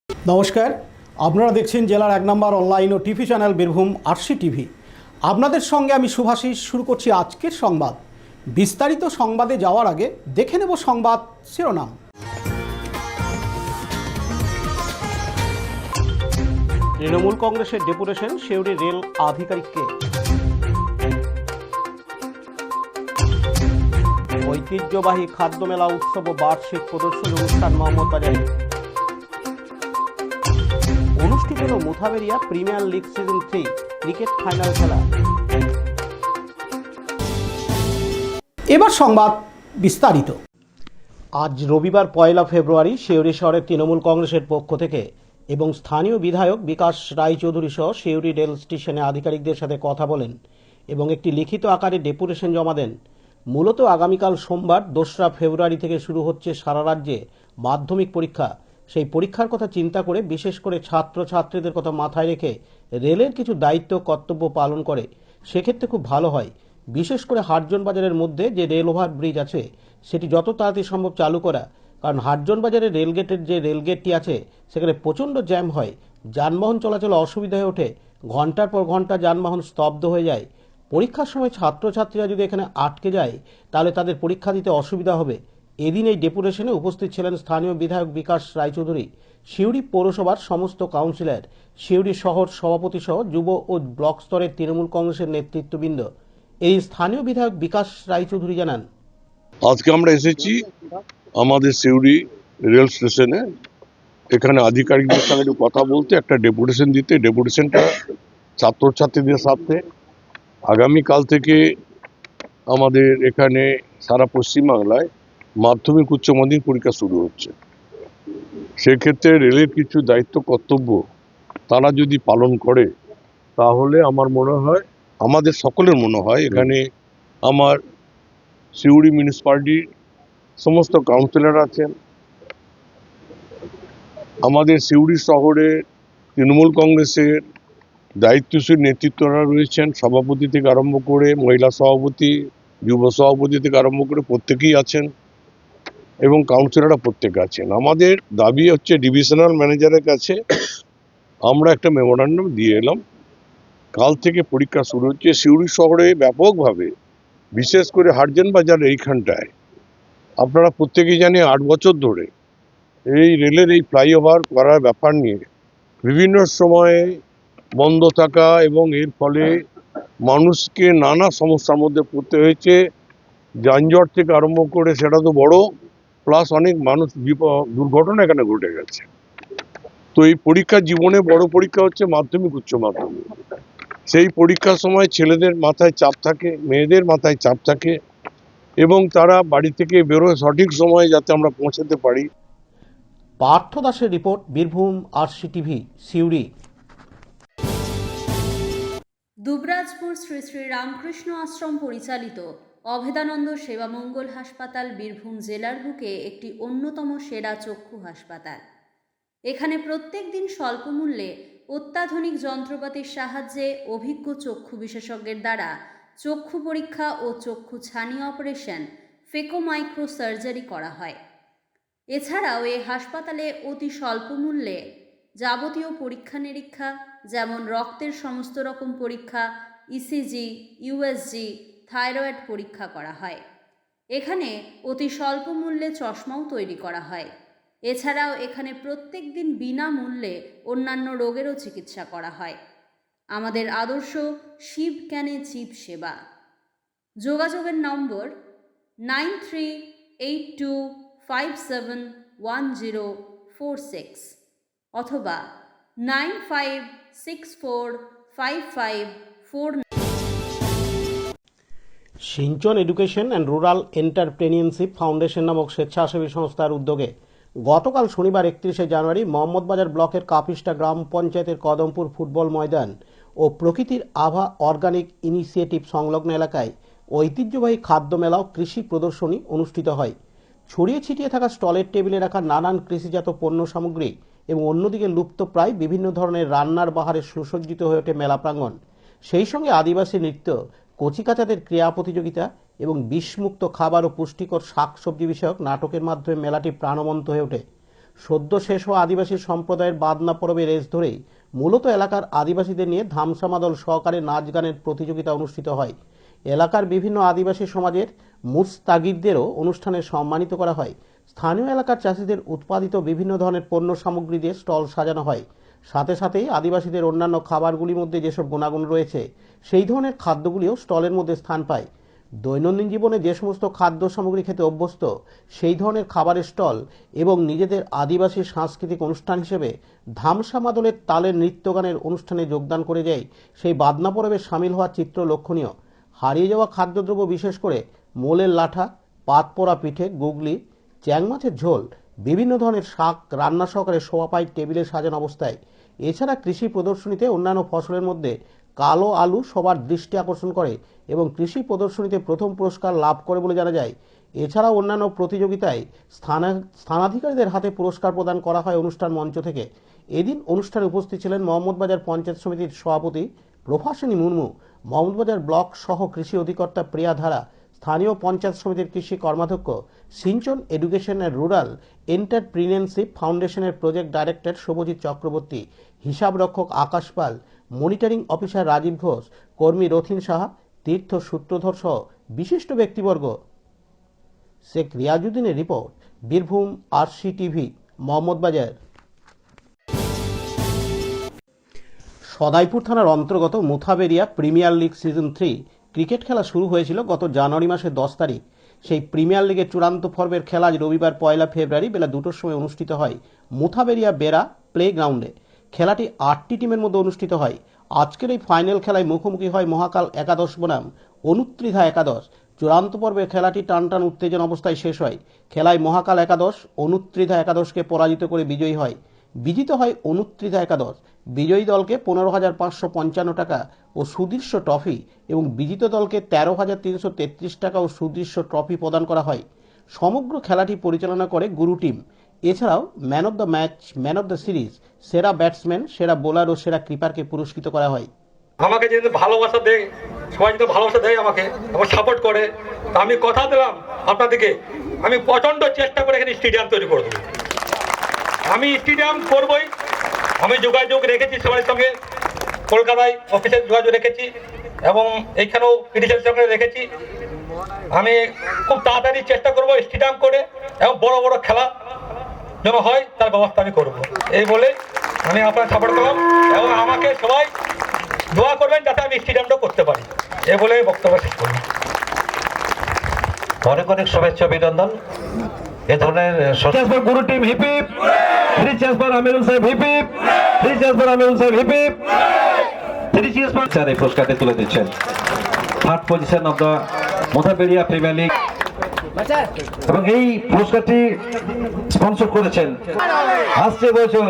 নমস্কার, আপনারা দেখছেন জেলার 1 নম্বর অনলাইন ও TV channel Birbhum RC TV. আপনাদের সঙ্গে আমি শুভাশিস। শুরু করছি আজকের সংবাদ। বিস্তারিত সংবাদে যাওয়ার আগে দেখে নেব সংবাদ শিরোনাম। তৃণমূল কংগ্রেসের ডেপুটেশন সিউড়ি রেল আধিকারিককে। ঐতিহ্যবাহী খাদ্য মেলা উৎসব ও বার্ষিক প্রদর্শনী অনুষ্ঠান মোহাম্মদবাজারে অনুষ্ঠিত হল Muthaberia premier league season 3 cricket final খেলা। এবার সংবাদ বিস্তারিত। আজ রবিবার 1 ফেব্রুয়ারি সিউড়ি শহরের তৃণমূল কংগ্রেসের পক্ষ থেকে এবং স্থানীয় বিধায়ক বিকাশ রায়চৌধুরী সহ সিউড়ি রেল স্টেশনে আধিকারিকদের সাথে কথা বলেন এবং একটি লিখিত আকারে ডেপুটেশন জমা দেন। মূলত আগামীকাল সোমবার 2 ফেব্রুয়ারি থেকে শুরু হচ্ছে সারা রাজ্যে মাধ্যমিক পরীক্ষা। সেই পরীক্ষার কথা চিন্তা করে বিশেষ করে ছাত্রছাত্রীদের কথা মাথায় রেখে রেলের কিছু দায়িত্ব কর্তব্য পালন করে সেক্ষেত্রে খুব ভালো হয়। বিশেষ করে হাটজন বাজারের মধ্যে যে রেল ওভার ব্রিজ আছে সেটি যত তাড়াতাড়ি সম্ভব চালু করা, কারণ হাটজন বাজারের রেলগেটের যে রেলগেটটি আছে সেখানে প্রচণ্ড জ্যাম হয়, যানবাহন চলাচলে অসুবিধা হয়ে ওঠে, ঘন্টার পর ঘন্টা যানবাহন স্তব্ধ হয়ে যায়। পরীক্ষার সময় ছাত্রছাত্রীরা যদি এখানে আটকে যায় তাহলে তাদের পরীক্ষা দিতে অসুবিধা হবে। এদিন এই ডেপুটেশনে উপস্থিত ছিলেন স্থানীয় বিধায়ক বিকাশ রায়চৌধুরী, সিউড়ি পৌরসভার সমস্ত কাউন্সিলর, সিউড়ি শহর সভাপতি সহ যুব ও ব্লক স্তরের তৃণমূল কংগ্রেসের নেতৃত্ববৃন্দ। এই স্থানীয় বিধায়ক বিকাশ রায়চৌধুরী জানান, আজকে আমরা এসেছি আমাদের সিউড়ি রেল স্টেশনে, এখানে আধিকারিকদের সঙ্গে একটু কথা বলতে, একটা ডেপুটেশন দিতে। ডেপুটেশনটা ছাত্রছাত্রীদের সাথে আগামীকাল থেকে আমাদের এখানে সারা পশ্চিমবাংলায় মাধ্যমিক উচ্চ মাধ্যমিক পরীক্ষা শুরু হচ্ছে। সেক্ষেত্রে রেলের কিছু দায়িত্ব কর্তব্য তারা যদি পালন করে তাহলে আমার মনে হয়, আমাদের সকলের মনে হয়, এখানে আমার সিউড়ি মিউনিসিপ্যালিটির সমস্ত কাউন্সিলর আছেন, আমাদের সিউড়ি শহরে তৃণমূল কংগ্রেসের দায়িত্বশীল নেতৃত্বরা রয়েছেন, সভাপতি থেকে আরম্ভ করে মহিলা সভাপতি, যুব সভাপতি থেকে আরম্ভ করে প্রত্যেকেই আছেন এবং কাউন্সিলররা প্রত্যেকে আছেন। আমাদের দাবি হচ্ছে ডিভিশনাল ম্যানেজারের কাছে আমরা একটা মেমোরান্ডাম দিয়ে এলাম। কাল থেকে পরীক্ষা শুরু হচ্ছে সিউড়ি শহরে ব্যাপকভাবে, বিশেষ করে হাটজন বাজার এইখানটায়। আপনারা প্রত্যেকেই জানেন 8 বছর ধরে এই রেলের এই ফ্লাইওভার করার ব্যাপার নিয়ে বিভিন্ন সময়ে বন্ধ থাকা এবং এর ফলে মানুষকে নানা সমস্যার মধ্যে পড়তে হয়েছে। যানজট থেকে আরম্ভ করে সেটা তো বড়, প্লাস অনেক মানুষ দুর্ঘটনা এখানে ঘটে গেছে। তো এই পরীক্ষা জীবনে বড় পরীক্ষা হচ্ছে মাধ্যমিক উচ্চ মাধ্যমিক। সেই পরীক্ষার সময় ছেলেদের মাথায় চাপ থাকে, মেয়েদের মাথায় চাপ থাকে এবং তারা বাড়ি থেকে বেরোয় সঠিক সময়ে যাতে আমরা পৌঁছাতে পারি। পার্থ দাসের report, Birbhum RC TV, Suri. Dubrajpur Shri Shri Ramakrishna Ashram পরিচালিত অভেদানন্দ সেবা মঙ্গল হাসপাতাল বীরভূম জেলার বুকে একটি অন্যতম সেরা চক্ষু হাসপাতাল। এখানে প্রত্যেক দিন স্বল্প মূল্যে অত্যাধুনিক যন্ত্রপাতির সাহায্যে অভিজ্ঞ চক্ষু বিশেষজ্ঞের দ্বারা চক্ষু পরীক্ষা ও চক্ষু ছানি অপারেশন, ফেকো মাইক্রো সার্জারি করা হয়। এছাড়াও এই হাসপাতালে অতি স্বল্প মূল্যে যাবতীয় পরীক্ষা নিরীক্ষা, যেমন রক্তের সমস্ত রকম পরীক্ষা, ইসিজি, ইউএসজি, থাইরয়েড পরীক্ষা করা হয়। এখানে অতি স্বল্প মূল্যে চশমাও তৈরি করা হয়। এছাড়াও এখানে প্রত্যেক দিন বিনামূল্যে অন্যান্য রোগেরও চিকিৎসা করা হয়। আমাদের আদর্শ শিব ক্যানে চিপ সেবা। যোগাযোগের নম্বর 9382571046 অথবা 95645549। Sinchan education and rural entrepreneurship foundation নামক স্বেচ্ছাসেবী সংস্থার উদ্যোগে গতকাল শনিবার 31শে জানুয়ারি মোহাম্মদবাজার ব্লকের কাপিস্টা গ্রাম পঞ্চায়েতের কদমপুর ফুটবল ময়দান ও প্রকৃতির আভা অর্গানিক ইনিশিয়েটিভ সংলগ্ন এলাকায় ঐতিহ্যবাহী খাদ্য মেলা ও কৃষি প্রদর্শনী অনুষ্ঠিত হয়। ছড়িয়ে ছিটিয়ে থাকা স্টলের টেবিলে রাখা নানান কৃষিজাত পণ্য সামগ্রী এবং অন্যদিকে লুপ্ত প্রায় বিভিন্ন ধরনের রান্নার বাহারে সুসজ্জিত হয়ে ওঠে মেলা প্রাঙ্গণ। সেই সঙ্গে আদিবাসী নৃত্য, কচিকাচাদের ক্রীড়া প্রতিযোগিতা এবং বিষমুক্ত খাবার ও পুষ্টিকর শাকসবজি বিষয়ক নাটকের মাধ্যমে মেলাটি প্রাণবন্ত হয়ে ওঠে। সদ্য শেষ হওয়া আদিবাসী সম্প্রদায়ের বাদনা পরবের রেস ধরেই মূলত এলাকার আদিবাসীদের নিয়ে ধামসামাদল সহকারে নাচ গানের প্রতিযোগিতা অনুষ্ঠিত হয়। এলাকার বিভিন্ন আদিবাসী সমাজের মুস্তাগিরদেরও অনুষ্ঠানে সম্মানিত করা হয়। স্থানীয় এলাকার চাষিদের উৎপাদিত বিভিন্ন ধরনের পণ্য সামগ্রী দিয়ে স্টল সাজানো হয়। সাথে সাথেই আদিবাসীদের অন্যান্য খাবারগুলির মধ্যে যেসব গুণাগুণ রয়েছে সেই ধরনের খাদ্যগুলিও স্টলের মধ্যে স্থান পায়। দৈনন্দিন জীবনে যে সমস্ত খাদ্য সামগ্রী খেতে অভ্যস্ত সেই ধরনের খাবারের স্টল এবং নিজেদের আদিবাসী সাংস্কৃতিক অনুষ্ঠান হিসেবে ধামসামাদলের তালের নৃত্যগানের অনুষ্ঠানে যোগদান করে যায় সেই বাদনা পরবে সামিল হওয়ার চিত্র লক্ষণীয়। হারিয়ে যাওয়া খাদ্যদ্রব্য বিশেষ করে মোলের লাঠা, পাত পোড়া পিঠে, গুগলি, চ্যাং মাছের ঝোল, বিভিন্ন ধরনের শাক রান্না সহকারে শোয়া পায় টেবিলে সাজানো অবস্থায়। এছাড়া কৃষি প্রদর্শনীতে অন্যান্য ফসলের মধ্যে কালো আলু সবার দৃষ্টি আকর্ষণ করে এবং কৃষি প্রদর্শনীতে প্রথম পুরস্কার লাভ করে বলে জানা যায়। এছাড়াও অন্যান্য প্রতিযোগিতায় স্থানাধিকারীদের হাতে পুরস্কার প্রদান করা হয় অনুষ্ঠান মঞ্চ থেকে। এদিন অনুষ্ঠানে উপস্থিত ছিলেন মোহাম্মদবাজার পঞ্চায়েত সমিতির সভাপতি প্রভাসিনী মুর্মু, মোহাম্মদবাজার ব্লক সহ কৃষি অধিকর্তা প্রিয়া ধারা, স্থানীয় পঞ্চায়েত সমিতির কৃষি কর্মাধ্যক্ষ, Sinchan education and rural entrepreneurship ফাউন্ডেশনের প্রজেক্ট ডাইরেক্টর শুভজিৎ চক্রবর্তী, হিসাব রক্ষক আকাশ পাল, মনিটরিং অফিসার রাজীব ঘোষ, কর্মী রথিন সাহা, তীর্থ সূত্রধর সহ বিশিষ্ট ব্যক্তিবর্গ। শেখ রিয়াজউদ্দিনের রিপোর্ট, বীরভূম RCTV, মোহাম্মদবাজার। সদাইপুর থানার অন্তর্গত Muthaberia premier league season 3 cricket খেলা শুরু হয়েছিল গত জানুয়ারি মাসের 10 তারিখ। সেই প্রিমিয়ার লিগের চূড়ান্ত পর্বের খেলা আজ রবিবার 1 ফেব্রুয়ারি বেলা 2টোর সময় অনুষ্ঠিত হয় মুথাবেরিয়া বেড়া প্লে গ্রাউন্ডে। খেলাটি 8টি টিমের মধ্যে অনুষ্ঠিত হয়। আজকের এই ফাইনাল খেলায় মুখোমুখি হয় মহাকাল একাদশ বনাম অনুত্রিধা একাদশ। চূড়ান্ত পর্বের খেলাটি টানটান উত্তেজনা অবস্থায় শেষ হয়। খেলায় মহাকাল একাদশ অনুত্রিধা একাদশকে পরাজিত করে বিজয়ী হয়। বিজিত হয় অনুত্রিধা একাদশ। বিজয়ী দলকে 15,555 টাকা ও সুদৃশ্য ট্রফি এবং বিজিত দলকে 13,333 টাকা ও সুদৃশ্য ট্রফি প্রদান করা হয়। সমগ্র খেলাটি পরিচালনা করে গুরু টিম। এছাড়াও man of the match, man of the series, সেরা ব্যাটসম্যান, সেরা বোলার ও সেরা কিপারকে পুরস্কৃত করা হয়। আমাকে যদি ভালোবাসা দেয়, সবাই যদি ভালোবাসা দেয় আমাকে এবং সাপোর্ট করে, তা আমি কথা দিলাম আপনাদেরকে আমি প্রচণ্ড চেষ্টা করে এখানে স্টেডিয়াম তৈরি করে দেবো। আমি স্টেডিয়াম করবই। আমি যোগাযোগ রেখেছি সবার সঙ্গে, কলকাতায় অফিসে যোগাযোগ রেখেছি এবং এইখানেও পিটিশনের সঙ্গে রেখেছি। আমি খুব তাড়াতাড়ি চেষ্টা করব স্টেডিয়াম করে এবং বড় বড় খেলা যেন হয় তার ব্যবস্থা আমি করব। এই বলে আমি আপনার সাপোর্ট করলাম এবং আমাকে সবাই দোয়া করবেন যাতে আমি স্টেডিয়ামটা করতে পারি। এ বলে বক্তব্য শেষ করলাম। অনেক অনেক শুভেচ্ছা অভিনন্দন। এ ধরনের গুরু team hip hip, three cheers for Amirul সাহেব hip hip, three cheers for Amirul সাহেব hip hip, three cheers for sir এই পুরস্কারটি তুলে দিচ্ছেন। Third position of the Muthaberia premier league এবং এই পুরস্কারটি স্পন্সর করেছেন আসছে বছর।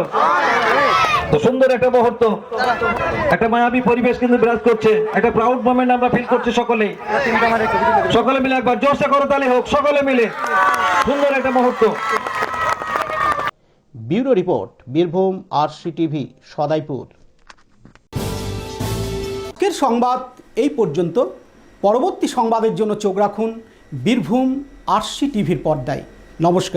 তো সুন্দর একটা মুহূর্ত, একটা মায়াবী পরিবেশ কিন্তু বিরাজ করছে, একটা প্রাউড মোমেন্ট আমরা ফিল করছি সকলেই। সকলে মিলে একবার জোরসে করো তালি হোক, সকলে মিলে সুন্দর একটা মুহূর্ত। Bureau report, Birbhum RCTV, Sadaipur. আজকের সংবাদ এই পর্যন্ত। পরবর্তী সংবাদের জন্য চোখ রাখুন বীরভূম RCTVর পর্দায়। নমস্কার।